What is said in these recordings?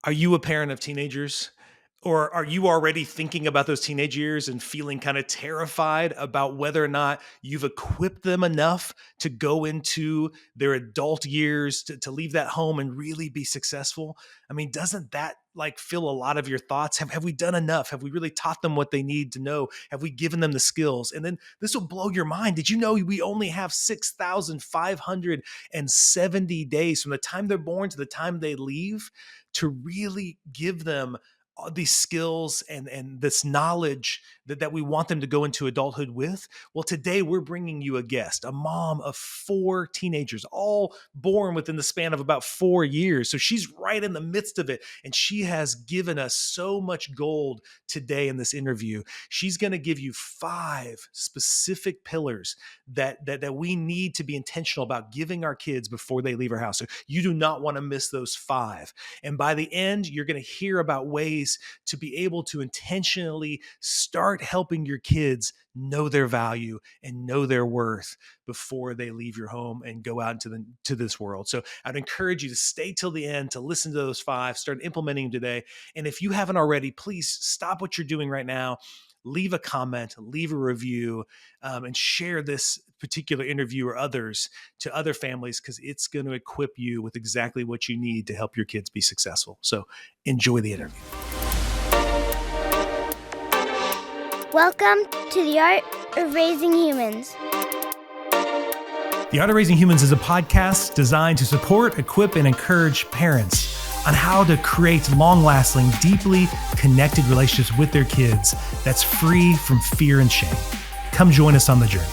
Are you a parent of teenagers? Or are you already thinking about those teenage years and feeling kind of terrified about whether or not you've equipped them enough to go into their adult years to leave that home and really be successful? I mean, doesn't that like fill a lot of your thoughts? Have we done enough? Have we really taught them what they need to know? Have we given them the skills? And then this will blow your mind. Did you know we only have 6,570 days from the time they're born to the time they leave to really give them all these skills and this knowledge that we want them to go into adulthood with? Well, today we're bringing you a guest, a mom of 4 teenagers, all born within the span of about 4 years. So she's right in the midst of it. And she has given us so much gold today in this interview. She's going to give you 5 specific pillars that we need to be intentional about giving our kids before they leave our house. So you do not want to miss those 5. And by the end, you're going to hear about ways to be able to intentionally start helping your kids know their value and know their worth before they leave your home and go out into this world. So I'd encourage you to stay till the end to listen to those 5, start implementing them today. And if you haven't already, please stop what you're doing right now. Leave a comment, leave a review, and share this particular interview or others to other families, because it's going to equip you with exactly what you need to help your kids be successful. So enjoy the interview. Welcome to the Art of Raising Humans. The Art of Raising Humans is a podcast designed to support, equip, and encourage parents on how to create long-lasting, deeply connected relationships with their kids that's free from fear and shame. Come join us on the journey.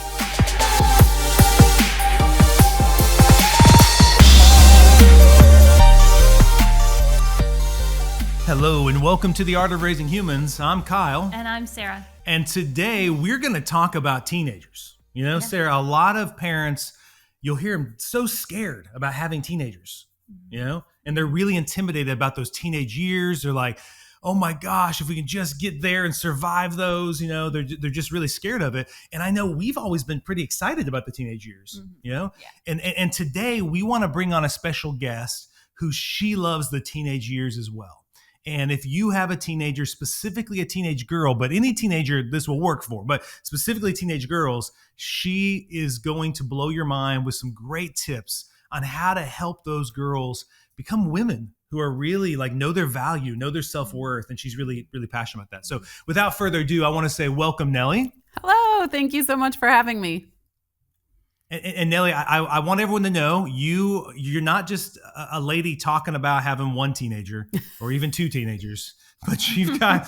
Hello, and welcome to The Art of Raising Humans. I'm Kyle. And I'm Sara. And today we're going to talk about teenagers. You know, Sara, a lot of parents, you'll hear them so scared about having teenagers, you know, and they're really intimidated about those teenage years. They're like, oh my gosh, if we can just get there and survive those, you know, they're just really scared of it. And I know we've always been pretty excited about the teenage years, you know, and today we want to bring on a special guest who she loves the teenage years as well. And if you have a teenager, specifically a teenage girl, but any teenager this will work for, but specifically teenage girls, she is going to blow your mind with some great tips on how to help those girls become women who are really like know their value, know their self-worth. And she's really, really passionate about that. So without further ado, I want to say welcome, Nellie. Hello. Thank you so much for having me. And Nellie, I want everyone to know you're not just a lady talking about having one teenager or even 2 teenagers, but you've got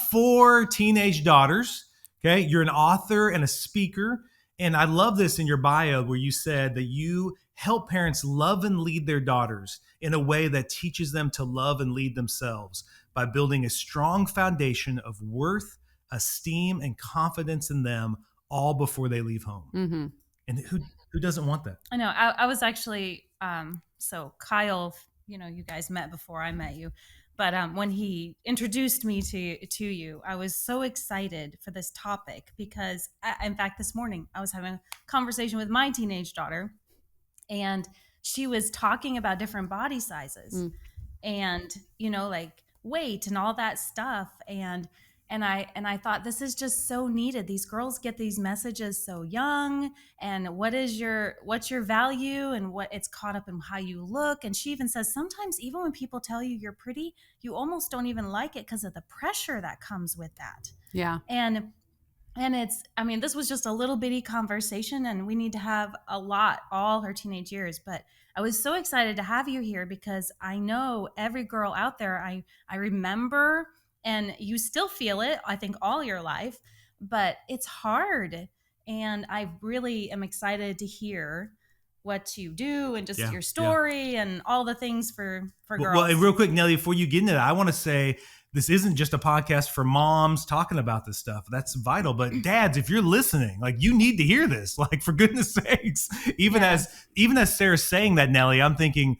4 teenage daughters. Okay, you're an author and a speaker, and I love this in your bio where you said that you help parents love and lead their daughters in a way that teaches them to love and lead themselves by building a strong foundation of worth, esteem, and confidence in them all before they leave home. Mm-hmm. And who doesn't want that? I know. I was actually, so Kyle, you know, you guys met before I met you, but when he introduced me to you, I was so excited for this topic because, in fact, this morning I was having a conversation with my teenage daughter, and she was talking about different body sizes and, you know, like weight and all that stuff. And I thought, this is just so needed. These girls get these messages so young, and what's your value, and what it's caught up in how you look. And she even says sometimes even when people tell you you're pretty, you almost don't even like it because of the pressure that comes with that. Yeah. And it's, I mean, this was just a little bitty conversation, and we need to have a lot all her teenage years. But I was so excited to have you here because I know every girl out there, I remember. And you still feel it, I think, all your life, but it's hard. And I really am excited to hear what you do and just your story and all the things for girls. Well, real quick, Nellie, before you get into that, I want to say this isn't just a podcast for moms talking about this stuff. That's vital. But dads, if you're listening, like, you need to hear this, like, for goodness sakes. Even as Sarah's saying that, Nellie, I'm thinking,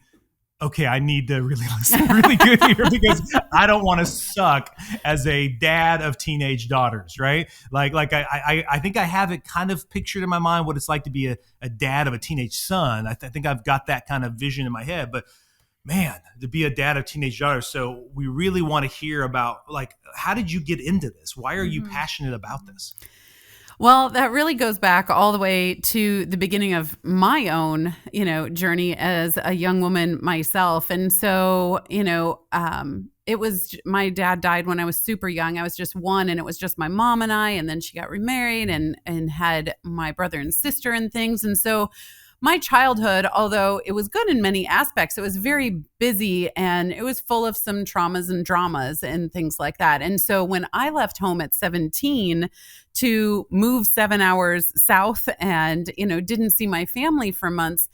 okay, I need to really listen really good here because I don't want to suck as a dad of teenage daughters, right? Like I think I have it kind of pictured in my mind what it's like to be a dad of a teenage son. I think I've got that kind of vision in my head. But man, to be a dad of teenage daughters. So we really want to hear about, like, how did you get into this? Why are you passionate about this? Well, that really goes back all the way to the beginning of my own, journey as a young woman myself. And so, it was my dad died when I was super young. I was just one, and it was just my mom and I. And then she got remarried and had my brother and sister and things. And so my childhood, although it was good in many aspects, it was very busy and it was full of some traumas and dramas and things like that. And so when I left home at 17 to move 7 hours south and, didn't see my family for months,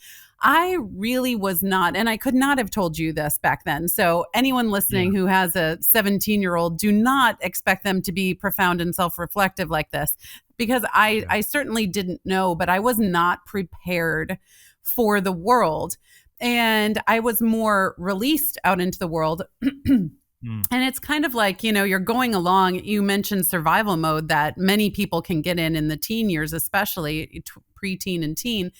I really was not, and I could not have told you this back then. So anyone listening who has a 17-year-old, do not expect them to be profound and self-reflective like this, because I certainly didn't know, but I was not prepared for the world. And I was more released out into the world. And it's kind of like, you're going along. You mentioned survival mode that many people can get in the teen years, especially preteen and teen.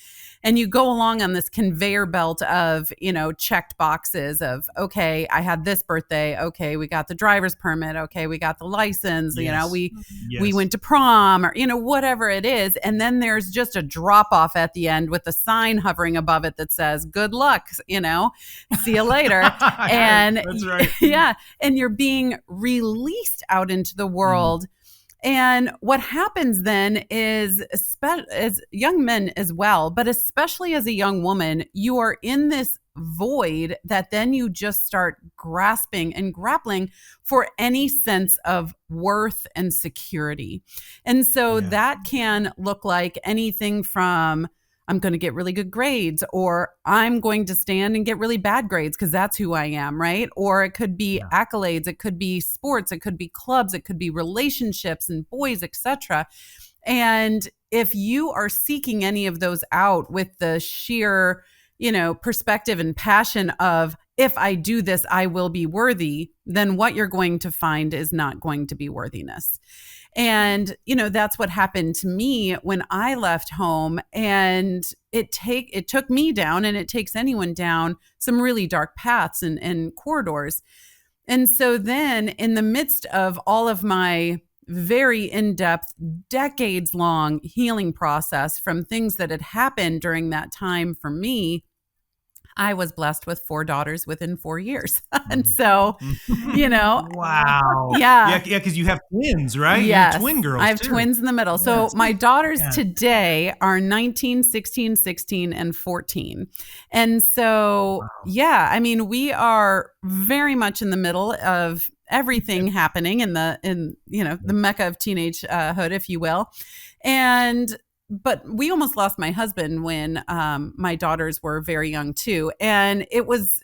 And you go along on this conveyor belt of, checked boxes of, okay, I had this birthday. Okay, we got the driver's permit. Okay, we got the license. Yes. We went to prom, or, whatever it is. And then there's just a drop off at the end with a sign hovering above it that says, good luck, see you later. And that's right. Yeah. And you're being released out into the world. And what happens then is, as young men as well, but especially as a young woman, you are in this void that then you just start grasping and grappling for any sense of worth and security. And so that can look like anything from, I'm going to get really good grades, or I'm going to stand and get really bad grades because that's who I am, right? Or it could be accolades, it could be sports, it could be clubs, it could be relationships and boys, etc. And if you are seeking any of those out with the sheer, perspective and passion of, if I do this, I will be worthy, then what you're going to find is not going to be worthiness. And, that's what happened to me when I left home. And it took me down, and it takes anyone down, some really dark paths and corridors. And so then in the midst of all of my very in-depth, decades-long healing process from things that had happened during that time for me, I was blessed with 4 daughters within 4 years. And so, Wow. Yeah. Yeah, because you have twins, right? Yes. You have twin girls, I have too. twins in the middle. So my daughters today are 19, 16, 16, and 14. And so, we are very much in the middle of everything happening in the mecca of teenagehood, if you will. But we almost lost my husband when my daughters were very young too. And it was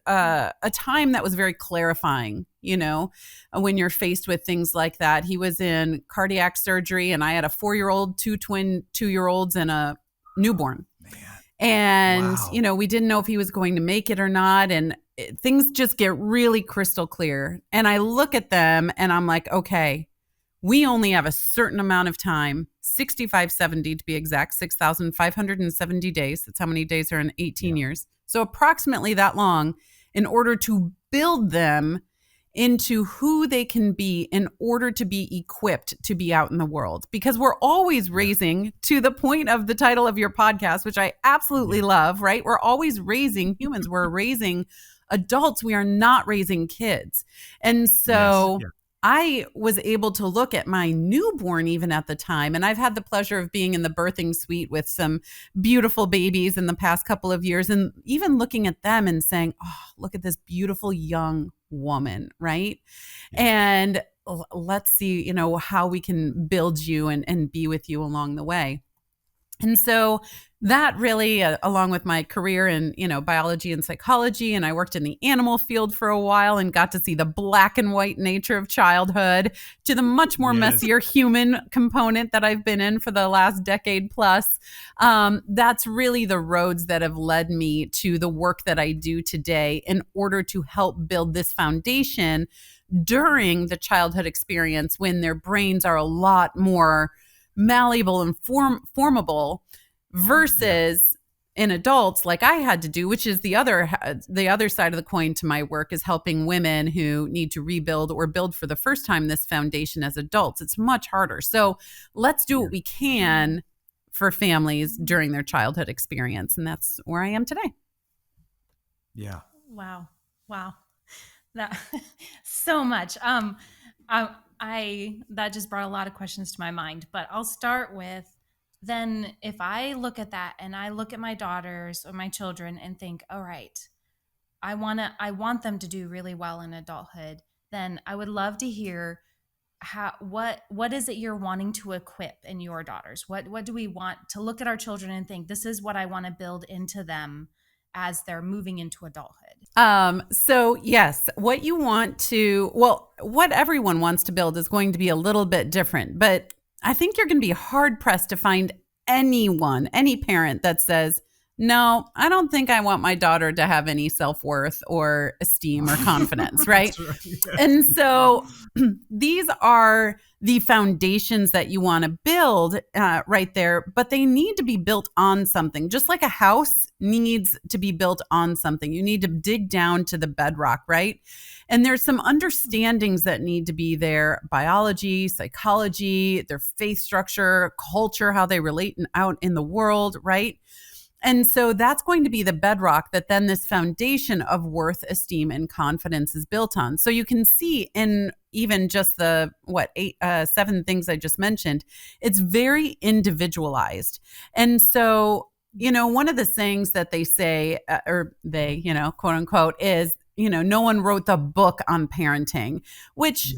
a time that was very clarifying, when you're faced with things like that. He was in cardiac surgery, and I had a 4-year-old, 2 twin 2-year-olds, and a newborn. And, we didn't know if he was going to make it or not. And things just get really crystal clear. And I look at them and I'm like, okay, we only have a certain amount of time, 6570 to be exact, 6,570 days. That's how many days are in 18 years. So approximately that long, in order to build them into who they can be, in order to be equipped to be out in the world. Because we're always raising, to the point of the title of your podcast, which I absolutely love, right? We're always raising humans. We're raising adults. We are not raising kids. And so I was able to look at my newborn even at the time. And I've had the pleasure of being in the birthing suite with some beautiful babies in the past couple of years, and even looking at them and saying, oh, look at this beautiful young woman, right? And let's see, how we can build you and be with you along the way. And so that really, along with my career in, biology and psychology, and I worked in the animal field for a while and got to see the black and white nature of childhood, to the much more messier human component that I've been in for the last decade plus. That's really the roads that have led me to the work that I do today in order to help build this foundation during the childhood experience, when their brains are a lot more malleable and formable, versus in adults, like I had to do, which is the other side of the coin to my work, is helping women who need to rebuild or build for the first time this foundation as adults. It's much harder. So let's do what we can for families during their childhood experience. And that's where I am today. Yeah. Wow. That so much. I that just brought a lot of questions to my mind, but I'll start with, then if I look at that and I look at my daughters or my children and think, all right, I want them to do really well in adulthood, then I would love to hear what is it you're wanting to equip in your daughters? What do we want to look at our children and think, this is what I want to build into them as they're moving into adulthood? So yes, what everyone wants to build is going to be a little bit different, but I think you're going to be hard pressed to find any parent that says, no, I don't think I want my daughter to have any self-worth or esteem or confidence, right? Right. Yes. And so these are the foundations that you want to build right there, but they need to be built on something. Just like a house needs to be built on something. You need to dig down to the bedrock, right? And there's some understandings that need to be there: biology, psychology, their faith structure, culture, how they relate out in the world, right? And so that's going to be the bedrock that then this foundation of worth, esteem, and confidence is built on. So you can see in even just the 7 things I just mentioned, it's very individualized. And so, one of the things that they say, quote unquote, is, no one wrote the book on parenting, which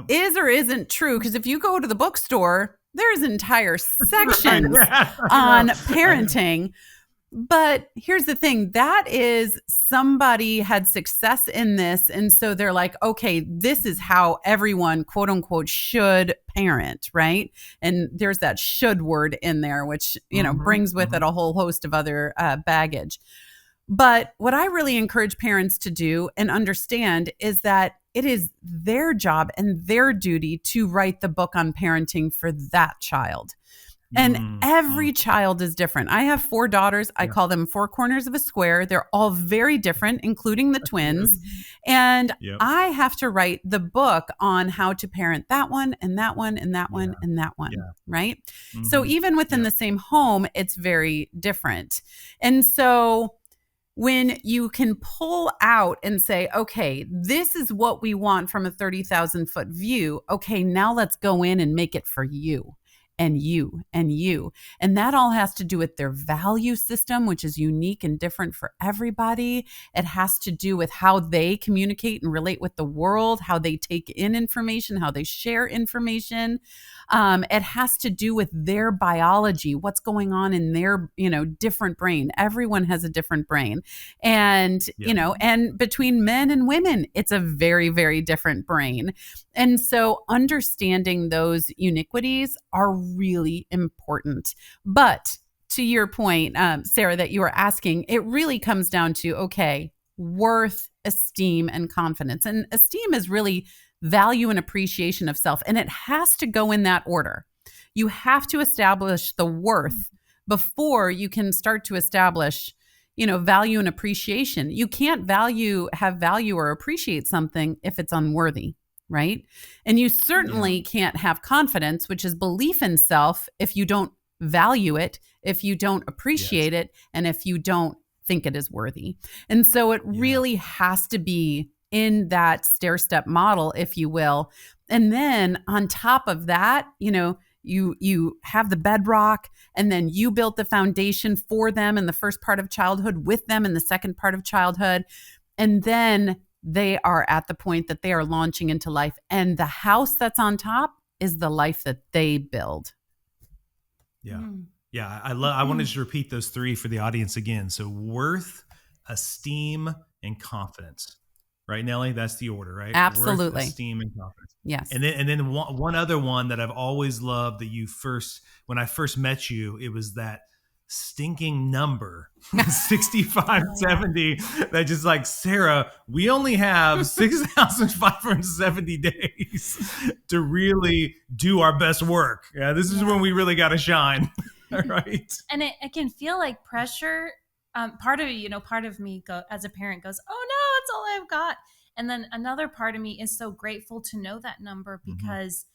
is or isn't true. Because if you go to the bookstore, there's entire sections on parenting. But here's the thing, that is, somebody had success in this. And so they're like, okay, this is how everyone, quote unquote, should parent, right? And there's that should word in there, which, brings with it a whole host of other baggage. But what I really encourage parents to do and understand is that it is their job and their duty to write the book on parenting for that child. And every child is different. I have 4 daughters. I call them 4 corners of a square. They're all very different, including the twins. And I have to write the book on how to parent that one and that one and that one and that one, right? So even within the same home, it's very different. And so when you can pull out and say, okay, this is what we want from a 30,000 foot view. Okay, now let's go in and make it for you. And you, and you. And that all has to do with their value system, which is unique and different for everybody. It has to do with how they communicate and relate with the world, how they take in information, how they share information. It has to do with their biology, what's going on in their, different brain. Everyone has a different brain. And, and between men and women, it's a very, very different brain. And so understanding those uniquities are really important. But to your point, Sara, that you were asking, it really comes down to, okay, worth, esteem, and confidence. And esteem is really value and appreciation of self. And it has to go in that order. You have to establish the worth before you can start to establish, value and appreciation. You can't have value or appreciate something if it's unworthy, right? And you certainly can't have confidence, which is belief in self, if you don't value it, if you don't appreciate it, and if you don't think it is worthy. And so it really has to be in that stair-step model, if you will. And then on top of that, you have the bedrock, and then you built the foundation for them in the first part of childhood, with them in the second part of childhood. And then they are at the point that they are launching into life. And the house that's on top is the life that they build. Yeah. Yeah. I wanted to repeat those 3 for the audience again. So worth, esteem, and confidence. Right, Nellie? That's the order, right? Absolutely. Worth, esteem, and confidence. Yes. And then one other one that I've always loved, that when I first met you, it was that stinking number 6570, that just like, Sara, we only have 6,570 days to really do our best work. Yeah, this is when we really got to shine. Right. And it can feel like pressure part of me as a parent goes, oh no, it's all I've got. And then another part of me is so grateful to know that number, because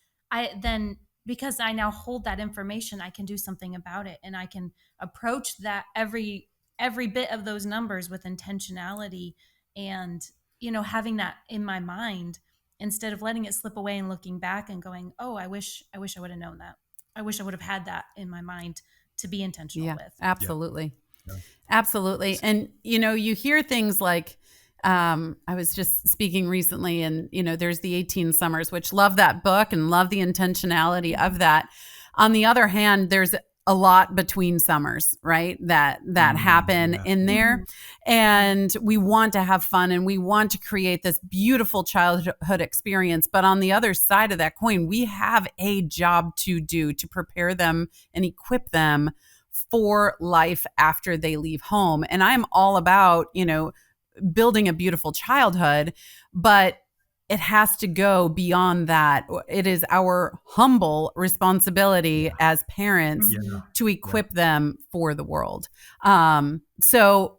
because I now hold that information, I can do something about it, and I can approach that every bit of those numbers with intentionality, and having that in my mind, instead of letting it slip away and looking back and going, oh, I wish I would have known that. I wish I would have had that in my mind to be intentional with. Absolutely. Yeah. Absolutely. And, you hear things like, I was just speaking recently, and, there's the 18 Summers, which love that book and love the intentionality of that. On the other hand, there's a lot between summers, right? That happen in there. And we want to have fun and we want to create this beautiful childhood experience. But on the other side of that coin, we have a job to do to prepare them and equip them for life after they leave home. And I'm all about, building a beautiful childhood, but it has to go beyond that. It is our humble responsibility as parents to equip them for the world. So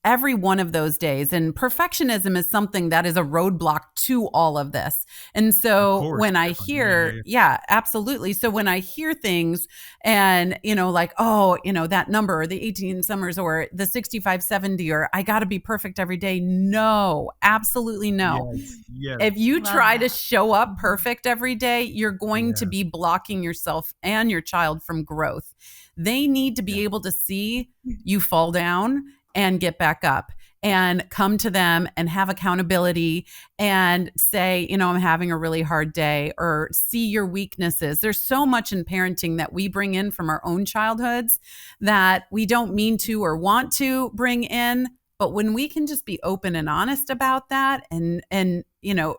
every one of those days, and perfectionism is something that is a roadblock to all of this. And so when I hear, absolutely. So when I hear things and, like, oh, that number, or the 18 Summers, or the 6570, or I got to be perfect every day. No, absolutely no. Yes. If you try to show up perfect every day, you're going to be blocking yourself and your child from growth. They need to be able to see you fall down and get back up and come to them and have accountability and say, I'm having a really hard day, or see your weaknesses. There's so much in parenting that we bring in from our own childhoods that we don't mean to or want to bring in. But when we can just be open and honest about that, and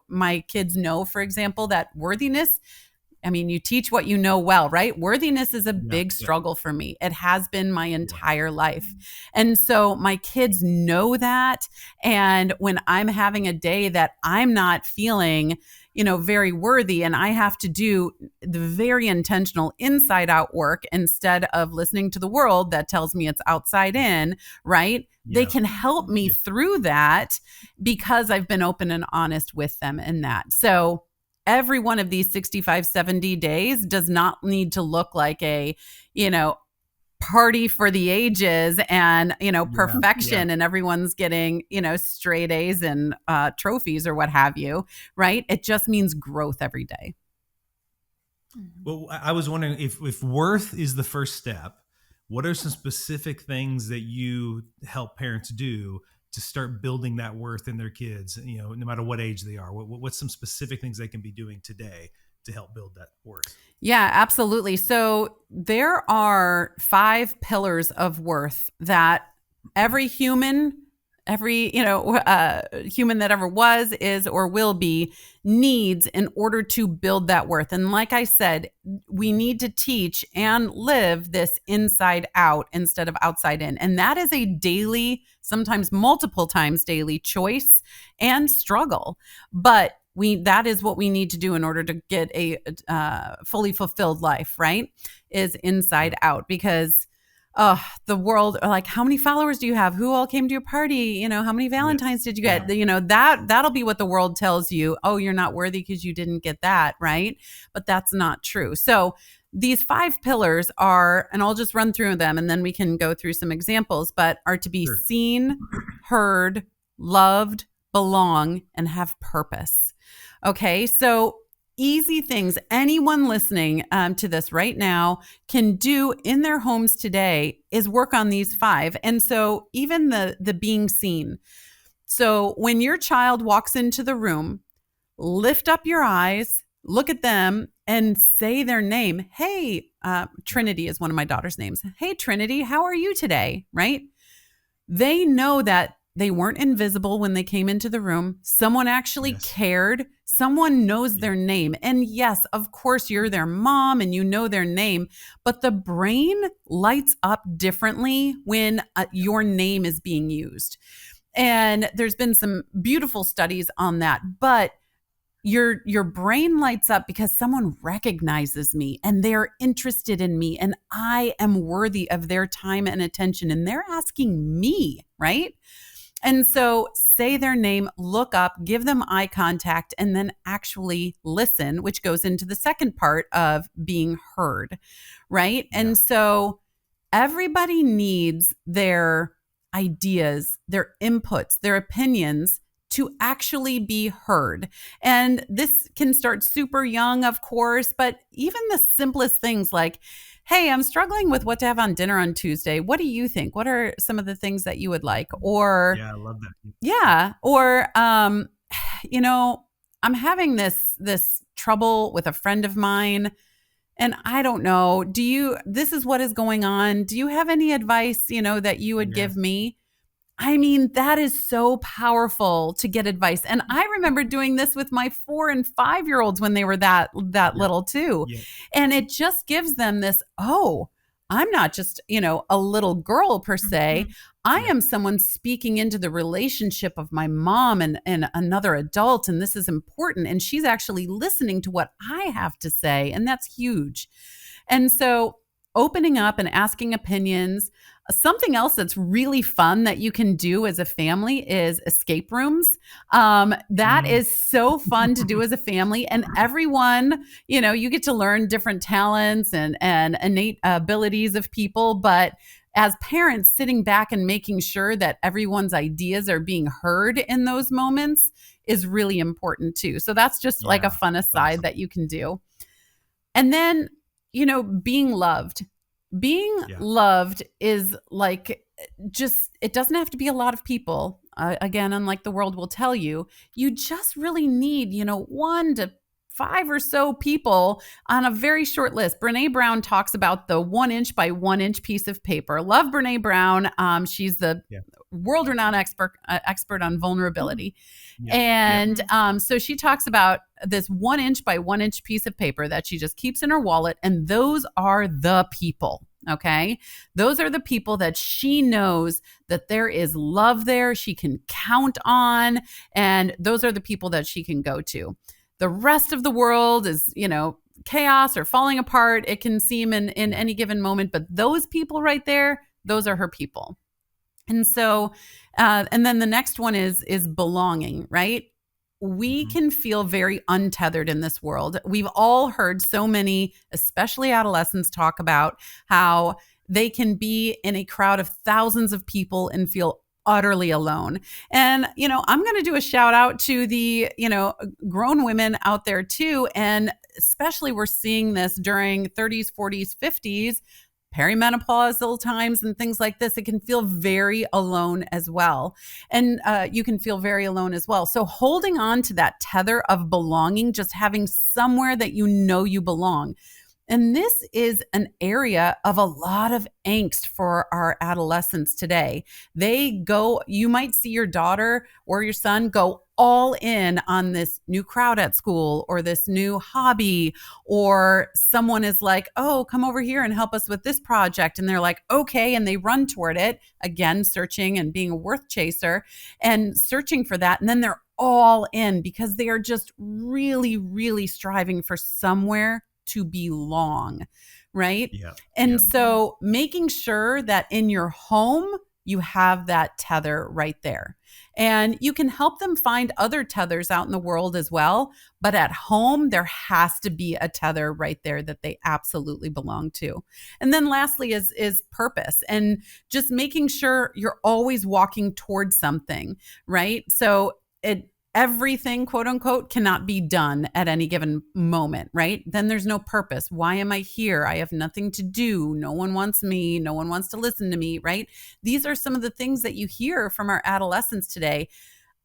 my kids know, for example, that worthiness, you teach what you know well, right? Worthiness is a big struggle for me. It has been my entire life. And so my kids know that. And when I'm having a day that I'm not feeling, very worthy, and I have to do the very intentional inside out work instead of listening to the world that tells me it's outside in, right? They can help me through that because I've been open and honest with them in that. So every one of these 65, 70 days does not need to look like a, party for the ages and, perfection and everyone's getting, straight A's and trophies or what have you, right? It just means growth every day. Well, I was wondering if worth is the first step, what are some specific things that you help parents do to start building that worth in their kids, no matter what age they are? What's some specific things they can be doing today to help build that worth? Yeah, absolutely. So there are 5 pillars of worth that every human that ever was, is, or will be needs in order to build that worth. And like I said, we need to teach and live this inside out instead of outside in. And that is a daily, sometimes multiple times daily choice and struggle. But that is what we need to do in order to get a fully fulfilled life, right? Is inside out. Because the world, like, how many followers do you have? Who all came to your party? How many Valentines did you get? That'll be what the world tells you. Oh, you're not worthy because you didn't get that, right? But that's not true. So these 5 pillars are, and I'll just run through them and then we can go through some examples, but are to be seen, heard, loved, belong, and have purpose. Okay, so easy things anyone listening to this right now can do in their homes today is work on these 5. And so even the being seen. So when your child walks into the room, lift up your eyes, look at them, and say their name. Hey, Trinity is one of my daughter's names. Hey, Trinity, how are you today? Right? They know that they weren't invisible when they came into the room. Someone actually cared. Someone knows their name. And yes, of course, you're their mom and you know their name, but the brain lights up differently when your name is being used. And there's been some beautiful studies on that. But your brain lights up because someone recognizes me and they're interested in me and I am worthy of their time and attention and they're asking me, right? And so say their name, look up, give them eye contact, and then actually listen, which goes into the second part of being heard, right? Yeah. And so everybody needs their ideas, their inputs, their opinions to actually be heard. And this can start super young, of course, but even the simplest things like, hey, I'm struggling with what to have on dinner on Tuesday. What do you think? What are some of the things that you would like? Or, Yeah, I love that. yeah, or, you know, I'm having this trouble with a friend of mine. And I don't know, this is what is going on. Do you have any advice, that you would give Yes. me? I mean, that is so powerful to get advice. And I remember doing this with my 4 and 5-year-olds when they were that little too. Yeah. And it just gives them this, oh, I'm not just, a little girl per se. I am someone speaking into the relationship of my mom and another adult. And this is important. And she's actually listening to what I have to say. And that's huge. And so opening up and asking opinions. Something else that's really fun that you can do as a family is escape rooms. That is so fun to do as a family. And everyone, you get to learn different talents and innate abilities of people. But as parents, sitting back and making sure that everyone's ideas are being heard in those moments is really important too. So that's just like a fun aside awesome. that you can do. And then, being loved. Being loved is like it doesn't have to be a lot of people. Again, unlike the world will tell you, you just really need, 1 to 5 or so people on a very short list. Brene Brown talks about the 1 inch by 1 inch piece of paper. Love Brene Brown. She's the world-renowned expert on vulnerability. And so she talks about this 1 inch by 1 inch piece of paper that she just keeps in her wallet. And those are the people. Okay. Those are the people that she knows that there is love there. She can count on. And those are the people that she can go to. The rest of the world is, chaos or falling apart. It can seem in any given moment, but those people right there, those are her people. And so, and then the next one is belonging, right? We can feel very untethered in this world. We've all heard so many, especially adolescents, talk about how they can be in a crowd of thousands of people and feel utterly alone. And, I'm going to do a shout out to the, grown women out there too. And especially we're seeing this during 30s, 40s, 50s, perimenopausal times and things like this. It can feel very alone as well. And you can feel very alone as well. So holding on to that tether of belonging, just having somewhere that you belong. And this is an area of a lot of angst for our adolescents today. You might see your daughter or your son go all in on this new crowd at school or this new hobby, or someone is like, oh, come over here and help us with this project. And they're like, okay. And they run toward it, again, searching and being a worth chaser and searching for that. And then they're all in because they are just really, really striving for somewhere to belong, right? And so making sure that in your home, you have that tether right there. And you can help them find other tethers out in the world as well. But at home, there has to be a tether right there that they absolutely belong to. And then lastly is purpose, and just making sure you're always walking towards something, right? So everything, quote unquote, cannot be done at any given moment, right? Then there's no purpose. Why am I here? I have nothing to do. No one wants me. No one wants to listen to me, right? These are some of the things that you hear from our adolescents today.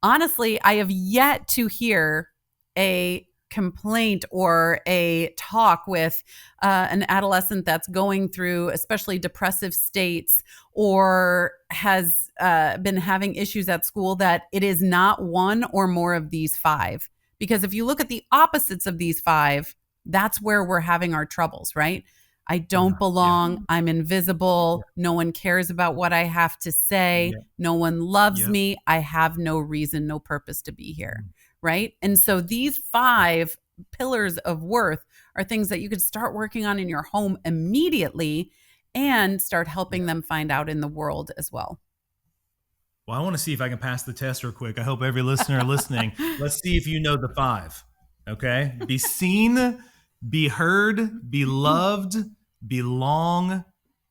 Honestly, I have yet to hear a complaint or a talk with an adolescent that's going through especially depressive states or has been having issues at school that it is not one or more of these 5. Because if you look at the opposites of these 5, that's where we're having our troubles, right? I don't belong. I'm invisible. No one cares about what I have to say. No one loves me. I have no reason, no purpose to be here. right? And so these 5 pillars of worth are things that you could start working on in your home immediately and start helping them find out in the world as well. Well, I want to see if I can pass the test real quick. I hope every listener listening, let's see if you know the 5. Okay. Be seen, be heard, be loved, belong,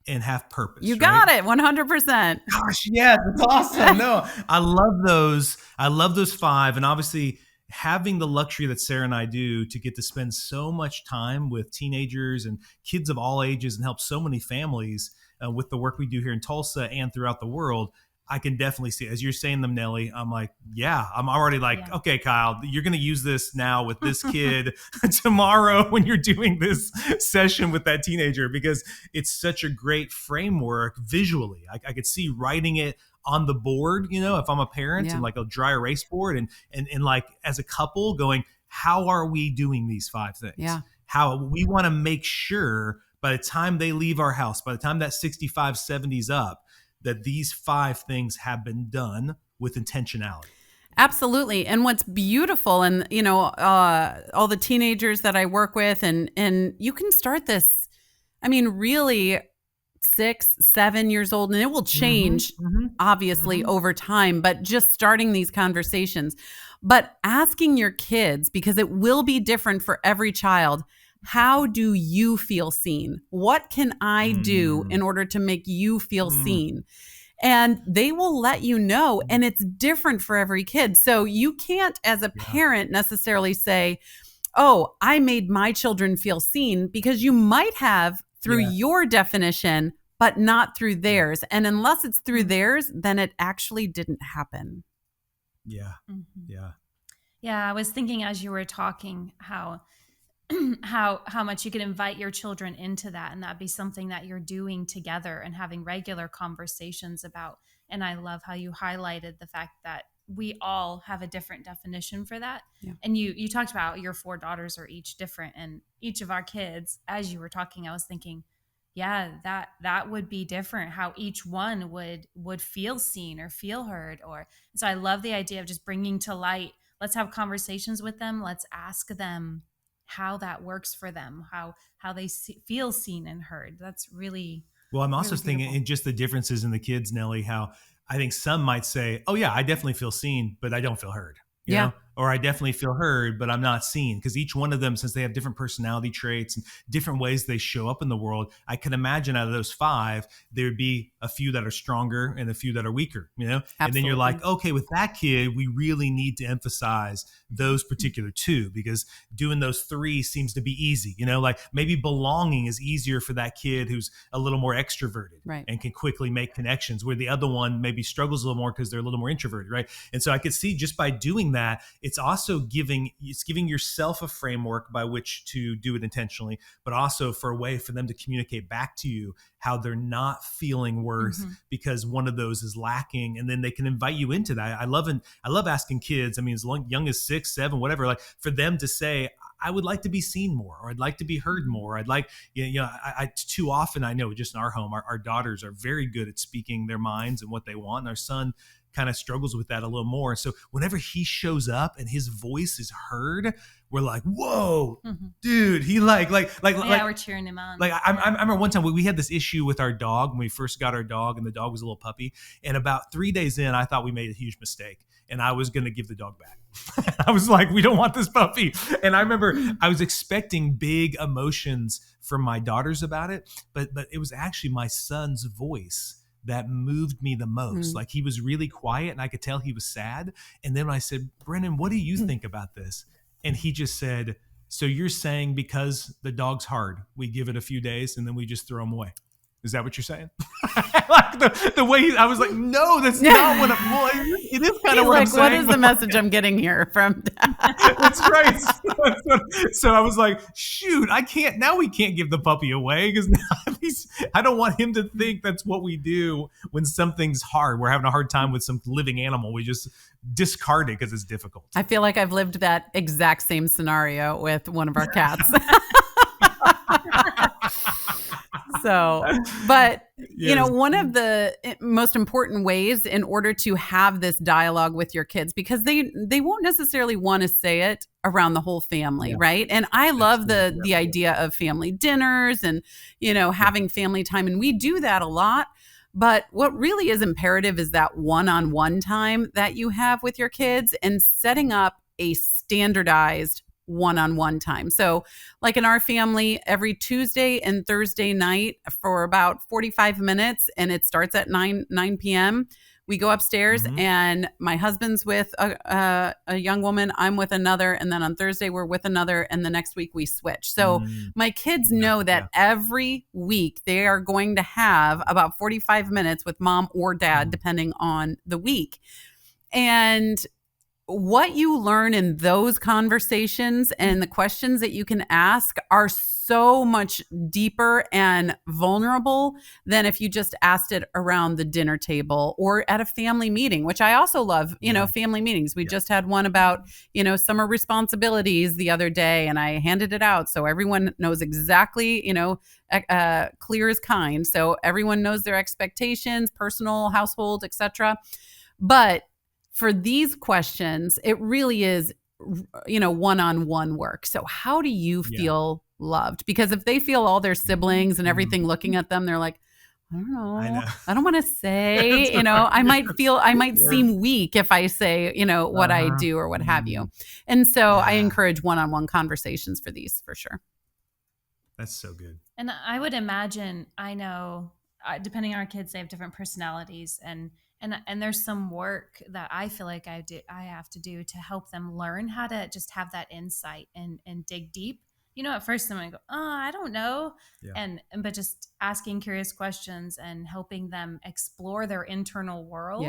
and have purpose. You got it. 100%. Gosh, yes, it's awesome. No, I love those. I love those 5. And obviously having the luxury that Sara and I do to get to spend so much time with teenagers and kids of all ages and help so many families with the work we do here in Tulsa and throughout the world. I can definitely see, as you're saying them, Nellie, I'm like, yeah, I'm already like, okay, Kyle, you're going to use this now with this kid tomorrow when you're doing this session with that teenager, because it's such a great framework visually. I could see writing it on the board, if I'm a parent and like a dry erase board and like as a couple going, how are we doing these 5 things? Yeah. How we want to make sure by the time they leave our house, by the time that 65, 70's up, that these 5 things have been done with intentionality. Absolutely. And what's beautiful, and all the teenagers that I work with, and you can start this, really 6, 7 years old, and it will change obviously over time, but just starting these conversations, but asking your kids, because it will be different for every child. How do you feel seen? What can I do in order to make you feel seen? And they will let you know, and it's different for every kid. So you can't, as a parent, necessarily say, oh, I made my children feel seen, because you might have through your definition, but not through theirs. And unless it's through theirs, then it actually didn't happen. Yeah. Yeah. Yeah. I was thinking as you were talking, how much you could invite your children into that, and that'd be something that you're doing together and having regular conversations about. And I love how you highlighted the fact that we all have a different definition for that. Yeah. And you talked about your 4 daughters are each different, and each of our kids, as you were talking, I was thinking, yeah, that would be different, how each one would feel seen or feel heard. So I love the idea of just bringing to light, let's have conversations with them. Let's ask them how that works for them, how they feel seen and heard. That's really well. I'm also really thinking in just the differences in the kids, Nellie, how I think some might say, oh yeah, I definitely feel seen, but I don't feel heard. You know? Or I definitely feel heard, but I'm not seen. Because each one of them, since they have different personality traits and different ways they show up in the world, I can imagine out of those 5, there would be a few that are stronger and a few that are weaker, Absolutely. And then you're like, okay, with that kid, we really need to emphasize those particular 2, because doing those 3 seems to be easy, like maybe belonging is easier for that kid who's a little more extroverted and can quickly make connections, where the other one maybe struggles a little more because they're a little more introverted, right? And so I could see just by doing that, it's also giving yourself a framework by which to do it intentionally, but also for a way for them to communicate back to you how they're not feeling worth because one of those is lacking. And then they can invite you into that. I love asking kids, as young as 6, 7, whatever, like for them to say, I would like to be seen more, or I'd like to be heard more. I'd like, I too often, I know just in our home, our daughters are very good at speaking their minds and what they want. And our son kind of struggles with that a little more. So whenever he shows up and his voice is heard, we're like, whoa, dude, he like, we're cheering him on. Like I remember one time we had this issue with our dog when we first got our dog, and the dog was a little puppy. And about 3 days in, I thought we made a huge mistake, and I was going to give the dog back. I was like, we don't want this puppy. And I remember I was expecting big emotions from my daughters about it, but it was actually my son's voice that moved me the most. Like he was really quiet and I could tell he was sad. And then I said, Brennan, what do you think about this? And he just said, so you're saying because the dog's hard, we give it a few days and then we just throw him away? Is that what you're saying? Like the way I was like, no, that's not what it is kind of what I'm saying. What is the message I'm getting here from Dad? That's right. So I was like, shoot, we can't give the puppy away, because I don't want him to think that's what we do when something's hard. We're having a hard time with some living animal. We just discard it because it's difficult. I feel like I've lived that exact same scenario with one of our cats. So, but Yes. one of the most important ways in order to have this dialogue with your kids, because they won't necessarily want to say it around the whole family, Yeah. right? And I love Absolutely. the idea of family dinners and, having family time. And we do that a lot. But what really is imperative is that one-on-one time that you have with your kids and setting up a standardized one-on-one time. So like in our family, every Tuesday and Thursday night for about 45 minutes, and it starts at 9 p.m., we go upstairs and my husband's with a young woman, I'm with another, and then on Thursday we're with another, and the next week we switch. So my kids know that every week they are going to have about 45 minutes with mom or dad, depending on the week. And what you learn in those conversations and the questions that you can ask are so much deeper and vulnerable than if you just asked it around the dinner table or at a family meeting, which I also love, family meetings. We just had one about, summer responsibilities the other day, and I handed it out so everyone knows exactly, clear as kind. So everyone knows their expectations, personal, household, etc. But for these questions, it really is, one-on-one work. So how do you feel loved? Because if they feel all their siblings and everything looking at them, they're like, I don't know. I don't want to say, I might seem weak if I say, what I do or what have you. And so I encourage one-on-one conversations for these for sure. That's so good. And I would imagine, I know, depending on our kids, they have different personalities, and there's some work that I feel like I have to do to help them learn how to just have that insight and dig deep. At first I'm going to go, I don't know. Yeah. But just asking curious questions and helping them explore their internal world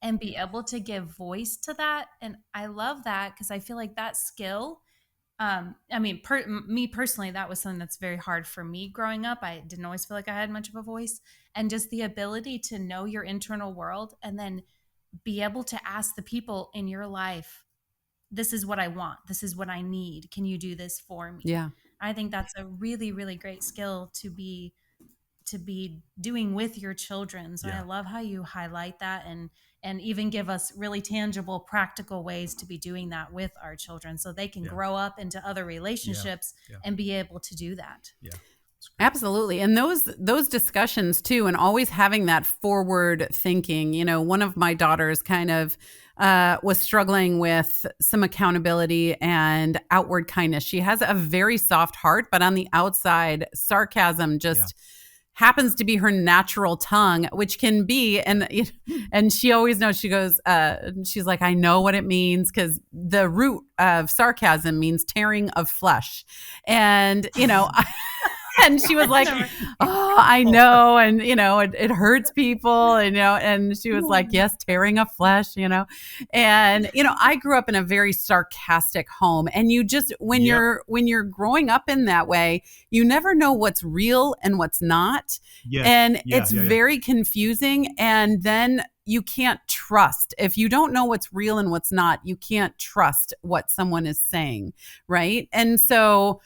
and be able to give voice to that. And I love that because I feel like that skill, me personally, that was something that's very hard for me growing up. I didn't always feel like I had much of a voice, and just the ability to know your internal world and then be able to ask the people in your life, this is what I want. This is what I need. Can you do this for me? Yeah. I think that's a really, really great skill to be doing with your children. So I love how you highlight that and even give us really tangible, practical ways to be doing that with our children so they can grow up into other relationships and be able to do that. Yeah. Absolutely. And those discussions too, and always having that forward thinking. One of my daughters kind of was struggling with some accountability and outward kindness. She has a very soft heart, but on the outside, sarcasm just happens to be her natural tongue, which can be, and she always knows, she goes, she's like, I know what it means, because the root of sarcasm means tearing of flesh. And, and she was like, oh, I know. And, it hurts people, and she was like, yes, tearing of flesh, and, I grew up in a very sarcastic home, and you just, when you're growing up in that way, you never know what's real and what's not. And it's very confusing. And then you can't trust. If you don't know what's real and what's not, you can't trust what someone is saying. Right. And so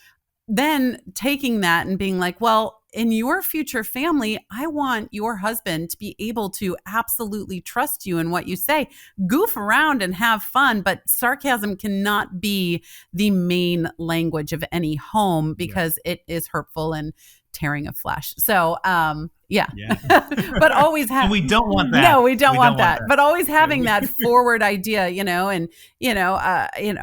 then taking that and being like, well, in your future family, I want your husband to be able to absolutely trust you in what you say. Goof around and have fun, but sarcasm cannot be the main language of any home because it is hurtful and tearing of flesh. So, but always have. We don't want that. No, we don't want that. But always having that forward idea, and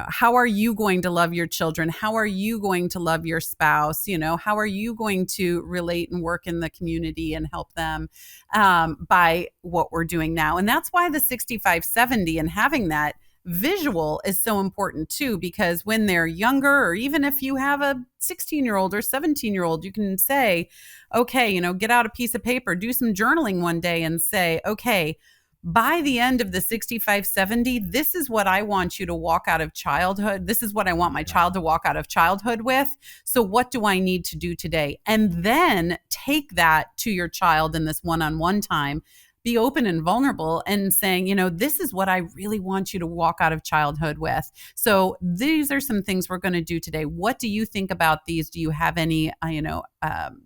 how are you going to love your children? How are you going to love your spouse? How are you going to relate and work in the community and help them by what we're doing now? And that's why the 65-70 and having that visual is so important too, because when they're younger, or even if you have a 16-year-old or 17-year-old, you can say, okay, get out a piece of paper, do some journaling one day and say, okay, by the end of the 65-70, this is what I want you to walk out of childhood. This is what I want my child to walk out of childhood with. So what do I need to do today? And then take that to your child in this one-on-one time. be open and vulnerable and saying, this is what I really want you to walk out of childhood with. So these are some things we're going to do today. What do you think about these? Do you have any,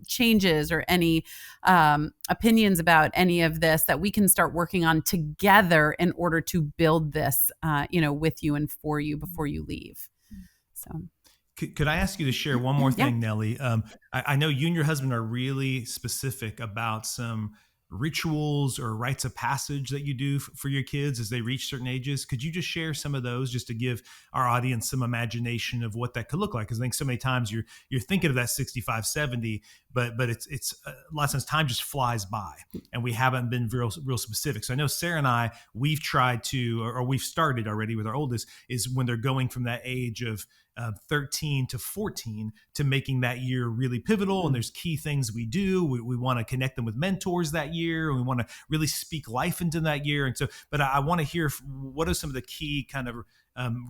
changes or any opinions about any of this that we can start working on together in order to build this, with you and for you before you leave? So. Could I ask you to share one more thing, Yeah. Nellie? I know you and your husband are really specific about some rituals or rites of passage that you do for your kids as they reach certain ages. Could you just share some of those just to give our audience some imagination of what that could look like? Because I think so many times you're thinking of that 65, 70, but it's a lot of times time just flies by and we haven't been real specific. So I know Sara and I, we've tried to, or we've started already with our oldest, is when they're going from that age of 13 to 14 to making that year really pivotal. And there's key things we do. We want to connect them with mentors that year. And we want to really speak life into that year. And so, but I want to hear what are some of the key kind of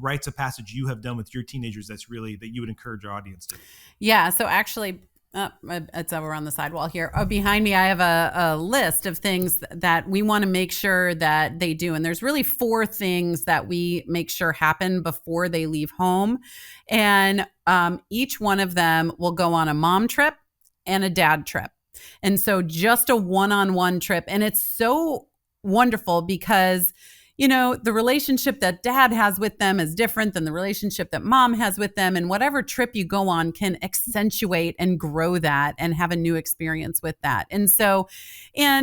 rites of passage you have done with your teenagers that you would encourage our audience to? Yeah. So actually, it's over on the sidewall here. Behind me, I have a list of things that we want to make sure that they do. And there's really 4 things that we make sure happen before they leave home. And each one of them will go on a mom trip and a dad trip. And so just a one-on-one trip. And it's so wonderful because the relationship that dad has with them is different than the relationship that mom has with them. And whatever trip you go on can accentuate and grow that and have a new experience with that. And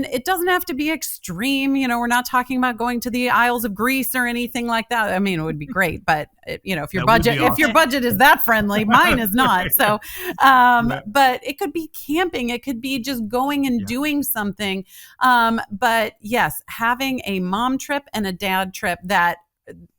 it doesn't have to be extreme. We're not talking about going to the Isles of Greece or anything like that. I mean, it would be great, but if your budget is that friendly, mine is not. So, but it could be camping. It could be just going and doing something. But yes, having a mom trip and a dad trip that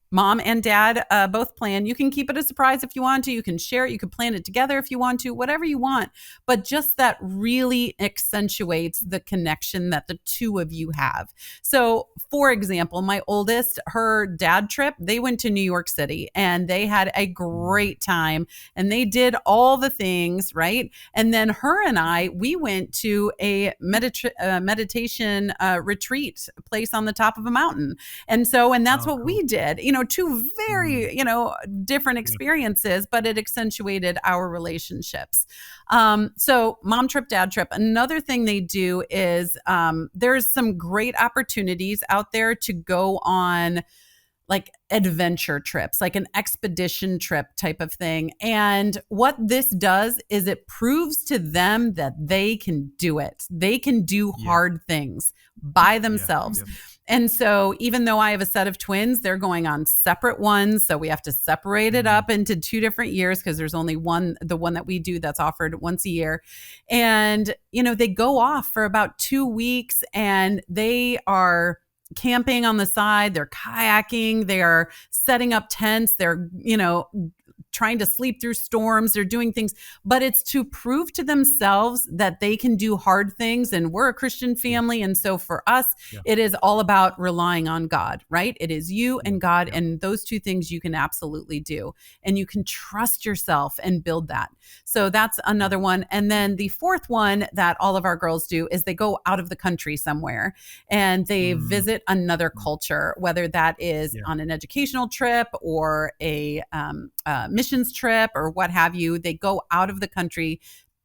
mom and dad both plan. You can keep it a surprise if you want to. You can share it. You can plan it together if you want to, whatever you want. But just that really accentuates the connection that the two of you have. So, for example, my oldest, her dad trip, they went to New York City and they had a great time and they did all the things, right? And then her and I, we went to a meditation retreat place on the top of a mountain. And that's what we did. 2 very, different experiences, but it accentuated our relationships. So mom trip, dad trip. Another thing they do is there's some great opportunities out there to go on like adventure trips, like an expedition trip type of thing. And what this does is it proves to them that they can do it. They can do hard things by themselves. Yeah. And so even though I have a set of twins, they're going on separate ones. So we have to separate it up into 2 different years because there's only the one that we do that's offered once a year. And, they go off for about 2 weeks and they are camping on the side, they're kayaking, they are setting up tents, they're, trying to sleep through storms, they're doing things, but it's to prove to themselves that they can do hard things. And we're a Christian family. And so for us, it is all about relying on God, right? It is you and God. And those 2 things you can absolutely do. And you can trust yourself and build that. So that's another one. And then the 4th one that all of our girls do is they go out of the country somewhere and they visit another culture, whether that is on an educational trip or a missions trip or what have you. They go out of the country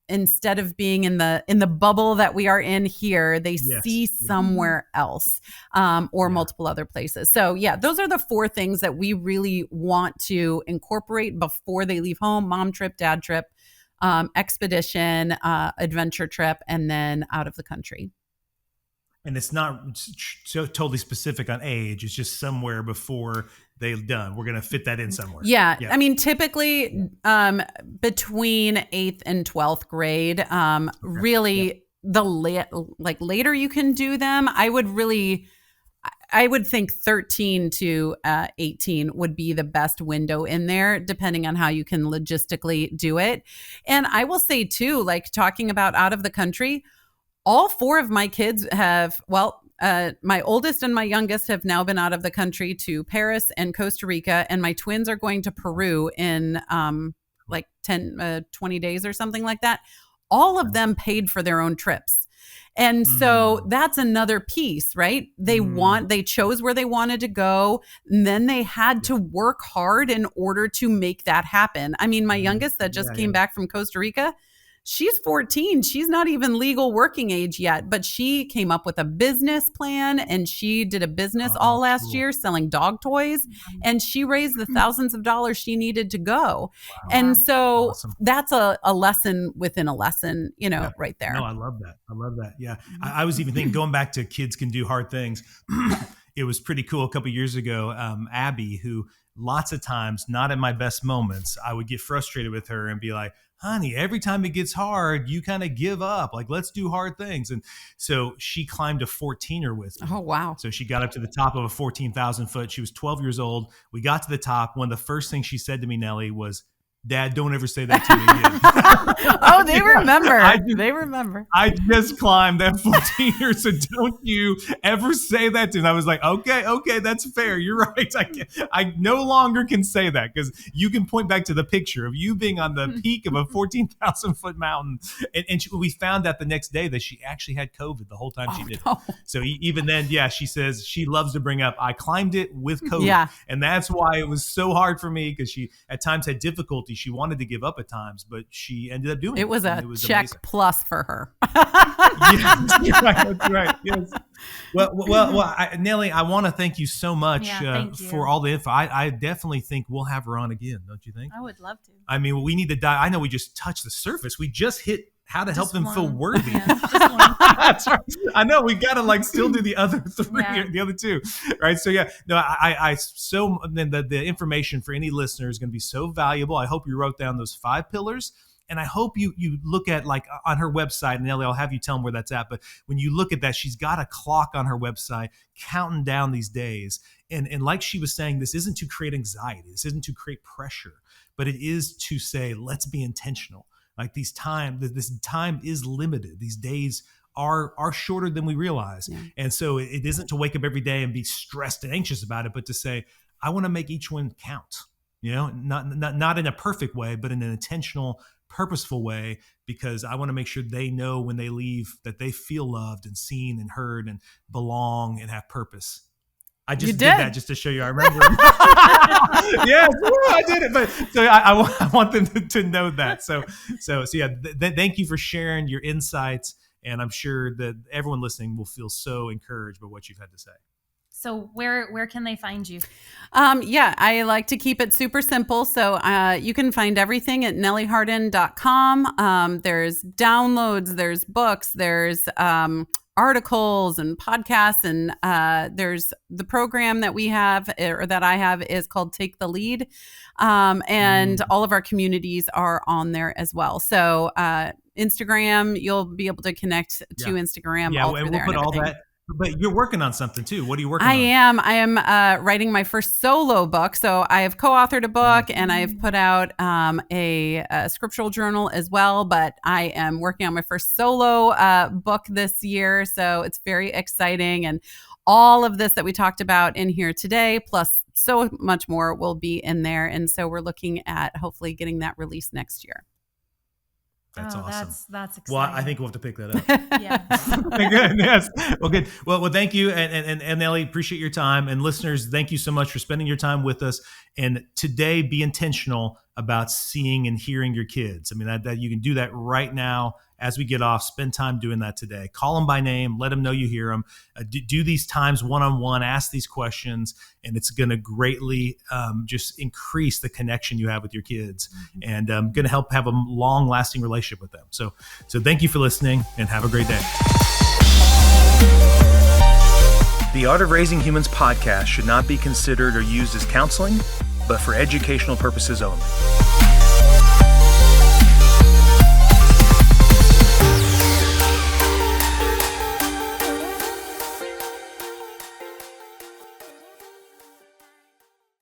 instead of being in the bubble that we are in here. They see somewhere else or multiple other places. So those are the 4 things that we really want to incorporate before they leave home: mom trip, dad trip, expedition, adventure trip, and then out of the country. And it's not so totally specific on age. It's just somewhere before they've done. We're going to fit that in somewhere. Yeah. I mean, typically between 8th and 12th grade, really the later you can do them, I would think 13 to 18 would be the best window in there, depending on how you can logistically do it. And I will say too, like talking about out of the country, all 4 of my kids have, my oldest and my youngest have now been out of the country to Paris and Costa Rica, and my twins are going to Peru in 20 days or something like that. All of them paid for their own trips. And so that's another piece, right? They chose where they wanted to go, and then they had to work hard in order to make that happen. I mean, my youngest that just came back from Costa Rica, she's 14. She's not even legal working age yet, but she came up with a business plan, and she did a business all last year selling dog toys, and she raised the thousands of dollars she needed to go. And so that's a lesson within a lesson, right there. No, I love that. I love that. Yeah. I was even thinking, going back to kids can do hard things. It was pretty cool a couple of years ago. Abby, who lots of times, not in my best moments, I would get frustrated with her and be like, honey, every time it gets hard, you kind of give up. Like, let's do hard things. And so she climbed a 14er with me. Oh, wow. So she got up to the top of a 14,000 foot. She was 12 years old. We got to the top. One of the first things she said to me, Nellie, was, Dad, don't ever say that to me again. Oh, they remember. They remember. I just climbed that 14er, so don't you ever say that to me. I was like, okay, that's fair. You're right. I no longer can say that, because you can point back to the picture of you being on the peak of a 14,000 foot mountain. And we found out the next day that she actually had COVID the whole time she did it. So even then, she says she loves to bring up, I climbed it with COVID. Yeah. And that's why it was so hard for me, because she at times had difficulty. She wanted to give up at times, but she ended up doing it. It was a check amazing. Plus for her. That's right. Yes. Well, Nellie, I want to thank you so much for all the info. I definitely think we'll have her on again. Don't you think? I would love to. I mean, we need to dive. I know we just touched the surface. We just hit how to help them feel worthy. Yeah, just one. That's right. I know we got to still do the other three, the other two, right? So the information for any listener is going to be so valuable. I hope you wrote down those 5 pillars. And I hope you look at, on her website, and Nellie, I'll have you tell them where that's at. But when you look at that, she's got a clock on her website counting down these days. And like she was saying, this isn't to create anxiety. This isn't to create pressure, but it is to say, let's be intentional. Like this time is limited. These days are shorter than we realize. Yeah. And so it isn't to wake up every day and be stressed and anxious about it, but to say, I want to make each one count, not in a perfect way, but in an intentional, purposeful way, because I want to make sure they know when they leave that they feel loved and seen and heard and belong and have purpose. I just did that just to show you I remember. Yes, I did it. But so I want them to know that. So thank you for sharing your insights, and I'm sure that everyone listening will feel so encouraged by what you've had to say. So where can they find you? I like to keep it super simple. So you can find everything at nellieharden.com. There's downloads, there's books, there's articles and podcasts, and there's the program that we have, or that I have, is called Take the Lead. And all of our communities are on there as well. So Instagram, you'll be able to connect to Instagram. Yeah, and we'll put all that. But you're working on something too. What are you working on? I am writing my first solo book. So I have co-authored a book, and I've put out a scriptural journal as well. But I am working on my first solo book this year. So it's very exciting. And all of this that we talked about in here today, plus so much more, will be in there. And so we're looking at hopefully getting that released next year. That's awesome. That's exciting. Well, I think we'll have to pick that up. Yeah. Good. Yes. Well, good. Well, thank you. And Nellie, appreciate your time. And listeners, thank you so much for spending your time with us. And today, be intentional about seeing and hearing your kids. I mean, that you can do that right now as we get off. Spend time doing that today. Call them by name. Let them know you hear them. Do these times one-on-one. Ask these questions. And it's going to greatly just increase the connection you have with your kids, and going to help have a long-lasting relationship with them. So thank you for listening, and have a great day. The Art of Raising Humans podcast should not be considered or used as counseling, but for educational purposes only.